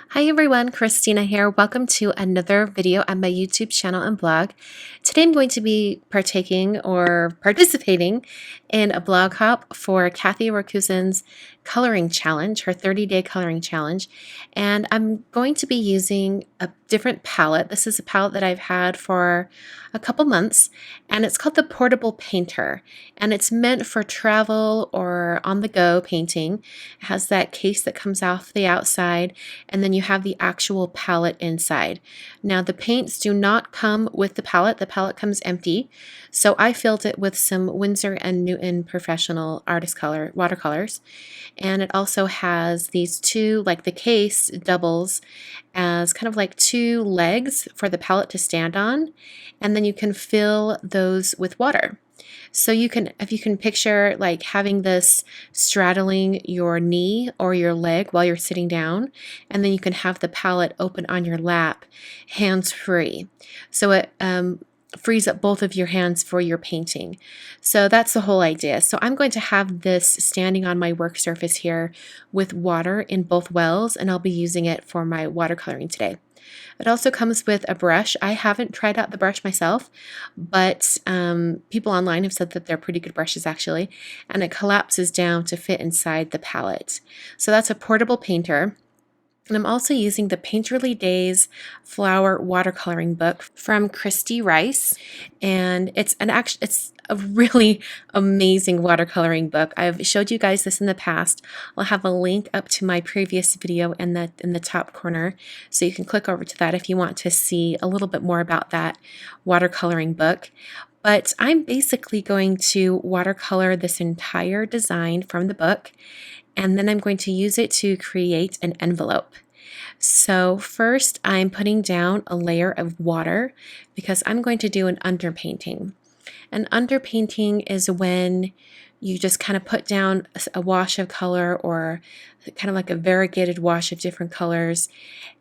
Hi everyone, Christina here. Welcome to another video on my YouTube channel and blog. Today I'm going to be participating in a blog hop for Kathy Rakusen's coloring challenge, her 30-day coloring challenge. And I'm going to be using a different palette. This is a palette that I've had for a couple months, and it's called the Portable Painter. And it's meant for travel or on-the-go painting. It has that case that comes off the outside, and then you have the actual palette inside. Now the paints do not come with the palette comes empty, so I filled it with some Winsor & Newton Professional Artist Color watercolors, and it also has these two, like the case doubles as kind of like two legs for the palette to stand on, and then you can fill those with water. So you can, if you can picture like having this straddling your knee or your leg while you're sitting down, and then you can have the palette open on your lap, hands free. So it frees up both of your hands for your painting. So that's the whole idea. So I'm going to have this standing on my work surface here with water in both wells, and I'll be using it for my watercoloring today. It also comes with a brush. I haven't tried out the brush myself, but people online have said that they're pretty good brushes actually, and it collapses down to fit inside the palette. So that's a portable painter. And I'm also using the Painterly Days Flower Watercoloring book from Christy Rice, and it's a really amazing watercoloring book. I've showed you guys this in the past. I'll have a link up to my previous video in the top corner, so you can click over to that if you want to see a little bit more about that watercoloring book. But I'm basically going to watercolor this entire design from the book, and then I'm going to use it to create an envelope. So first I'm putting down a layer of water because I'm going to do an underpainting. An underpainting is when you just kind of put down a wash of color, or kind of like a variegated wash of different colors,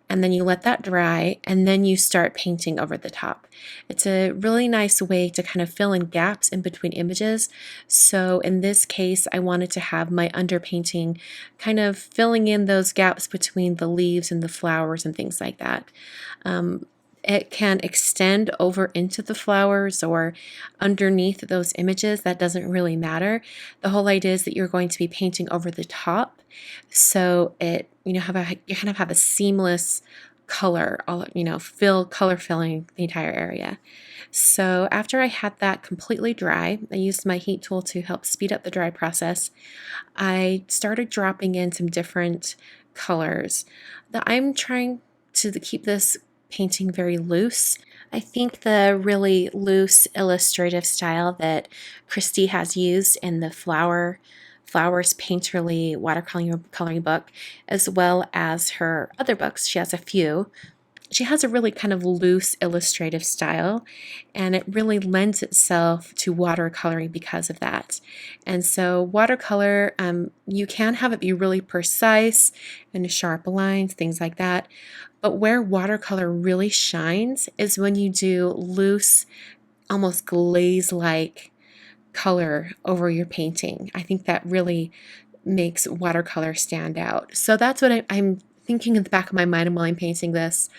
and then you let that dry, and then you start painting over the top. It's a really nice way to kind of fill in gaps in between images. So in this case, I wanted to have my underpainting kind of filling in those gaps between the leaves and the flowers and things like that. It can extend over into the flowers or underneath those images. That doesn't really matter. The whole idea is that you're going to be painting over the top, so it you kind of have a seamless color, color filling the entire area. So after I had that completely dry, I used my heat tool to help speed up the dry process. I started dropping in some different colors. I'm trying to keep this painting very loose. I think the really loose illustrative style that Christy has used in the Flowers Painterly watercoloring book, as well as her other books, she has a few. She has a really kind of loose illustrative style, and it really lends itself to watercoloring because of that. And so watercolor, you can have it be really precise and sharp lines, things like that. But where watercolor really shines is when you do loose, almost glaze-like color over your painting. I think that really makes watercolor stand out. So that's what I'm thinking in the back of my mind while I'm painting this.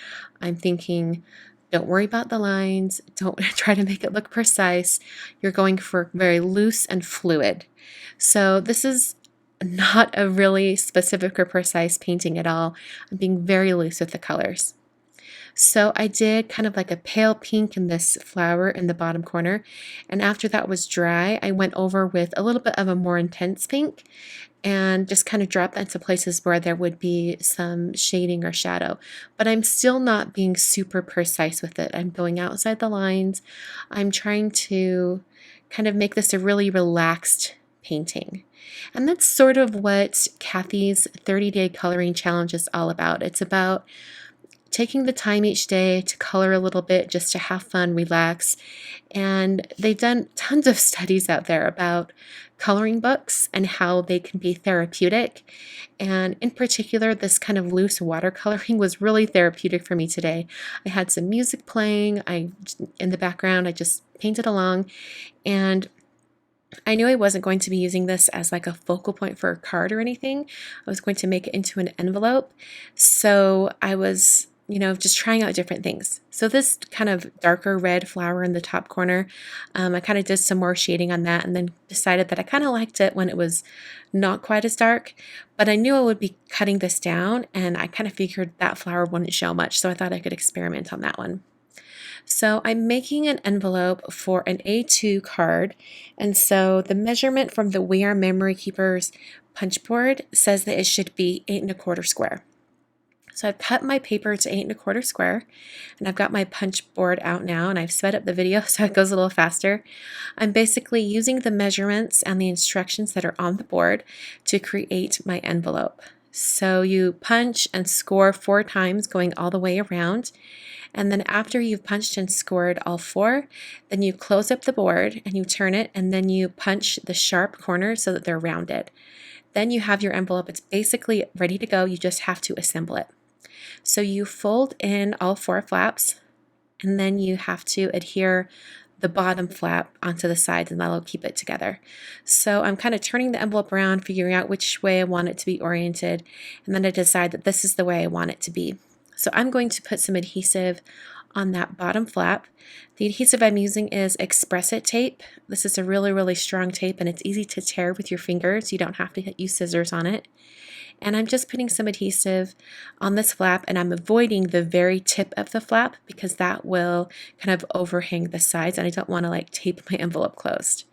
I'm thinking, don't worry about the lines. Don't try to make it look precise. You're going for very loose and fluid. So this is not a really specific or precise painting at all. I'm being very loose with the colors. So I did kind of like a pale pink in this flower in the bottom corner, and after that was dry, I went over with a little bit of a more intense pink and just kind of dropped that into places where there would be some shading or shadow. But I'm still not being super precise with it. I'm going outside the lines. I'm trying to kind of make this a really relaxed painting. And that's sort of what Kathy's 30-day coloring challenge is all about. It's about taking the time each day to color a little bit, just to have fun, relax. And they've done tons of studies out there about coloring books and how they can be therapeutic. And in particular, this kind of loose watercoloring was really therapeutic for me today. I had some music playing, in the background, I just painted along, and I knew I wasn't going to be using this as like a focal point for a card or anything. I was going to make it into an envelope. So I was, just trying out different things. So this kind of darker red flower in the top corner, I kind of did some more shading on that and then decided that I kind of liked it when it was not quite as dark, but I knew I would be cutting this down and I kind of figured that flower wouldn't show much. So I thought I could experiment on that one. So I'm making an envelope for an A2 card. And so the measurement from the We Are Memory Keepers punch board says that it should be 8¼ square. So I've cut my paper to 8¼ square, and I've got my punch board out now, and I've sped up the video so it goes a little faster. I'm basically using the measurements and the instructions that are on the board to create my envelope. So you punch and score 4 times going all the way around. And then after you've punched and scored all 4, then you close up the board and you turn it, and then you punch the sharp corners so that they're rounded. Then you have your envelope. It's basically ready to go. You just have to assemble it. So you fold in all 4 flaps, and then you have to adhere the bottom flap onto the sides, and that'll keep it together. So I'm kind of turning the envelope around, figuring out which way I want it to be oriented, and then I decide that this is the way I want it to be. So I'm going to put some adhesive on that bottom flap. The adhesive I'm using is Express-It tape. This is a really, really strong tape, and it's easy to tear with your fingers. You don't have to use scissors on it. And I'm just putting some adhesive on this flap, and I'm avoiding the very tip of the flap because that will kind of overhang the sides, and I don't want to like tape my envelope closed.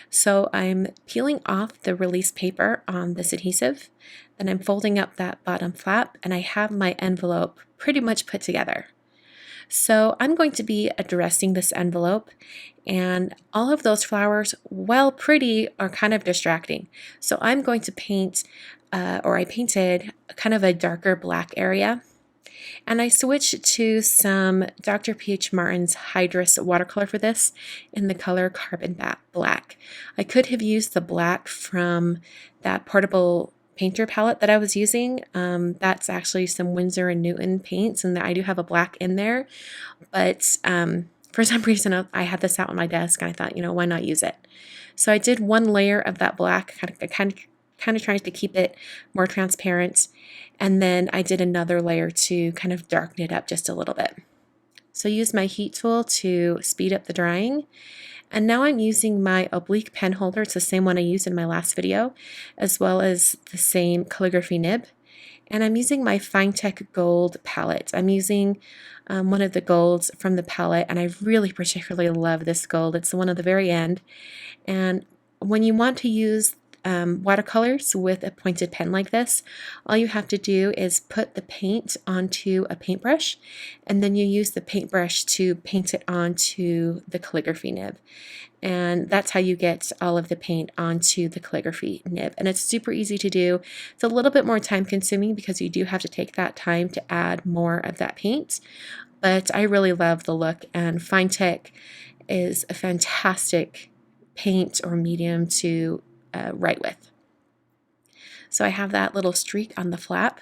So I'm peeling off the release paper on this adhesive, then I'm folding up that bottom flap, and I have my envelope pretty much put together. So I'm going to be addressing this envelope, and all of those flowers, while pretty, are kind of distracting. So I'm going to paint, I painted kind of a darker black area, and I switched to some Dr. P.H. Martin's Hydrus watercolor for this in the color Carbon Black. I could have used the black from that portable painter palette that I was using. That's actually some Winsor & Newton paints, and I do have a black in there, but for some reason I had this out on my desk, and I thought, why not use it? So I did one layer of that black, kind of trying to keep it more transparent, and then I did another layer to kind of darken it up just a little bit. So I used my heat tool to speed up the drying. And now I'm using my oblique pen holder. It's the same one I used in my last video, as well as the same calligraphy nib. And I'm using my Finetec Gold palette. I'm using one of the golds from the palette, and I really particularly love this gold. It's the one at the very end. And when you want to use watercolors with a pointed pen like this, all you have to do is put the paint onto a paintbrush, and then you use the paintbrush to paint it onto the calligraphy nib. And that's how you get all of the paint onto the calligraphy nib. And it's super easy to do. It's a little bit more time consuming because you do have to take that time to add more of that paint. But I really love the look, and Finetec is a fantastic paint or medium to write with. So I have that little streak on the flap,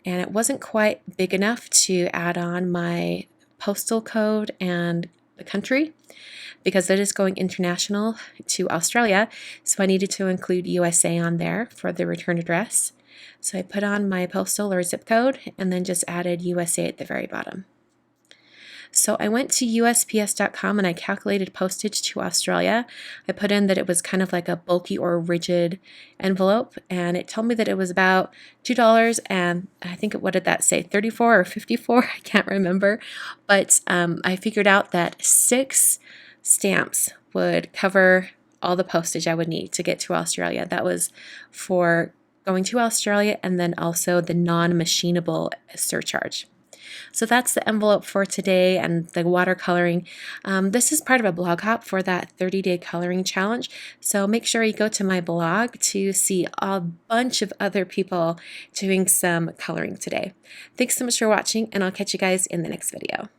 and it wasn't quite big enough to add on my postal code and the country because it is going international to Australia, so I needed to include USA on there for the return address. So I put on my postal or zip code and then just added USA at the very bottom. So I went to USPS.com and I calculated postage to Australia. I put in that it was kind of like a bulky or rigid envelope, and it told me that it was about $2, and I think, what did that say, 34 or 54? I can't remember. But I figured out that 6 stamps would cover all the postage I would need to get to Australia. That was for going to Australia, and then also the non-machinable surcharge. So that's the envelope for today and the watercoloring. This is part of a blog hop for that 30-day coloring challenge. So make sure you go to my blog to see a bunch of other people doing some coloring today. Thanks so much for watching, and I'll catch you guys in the next video.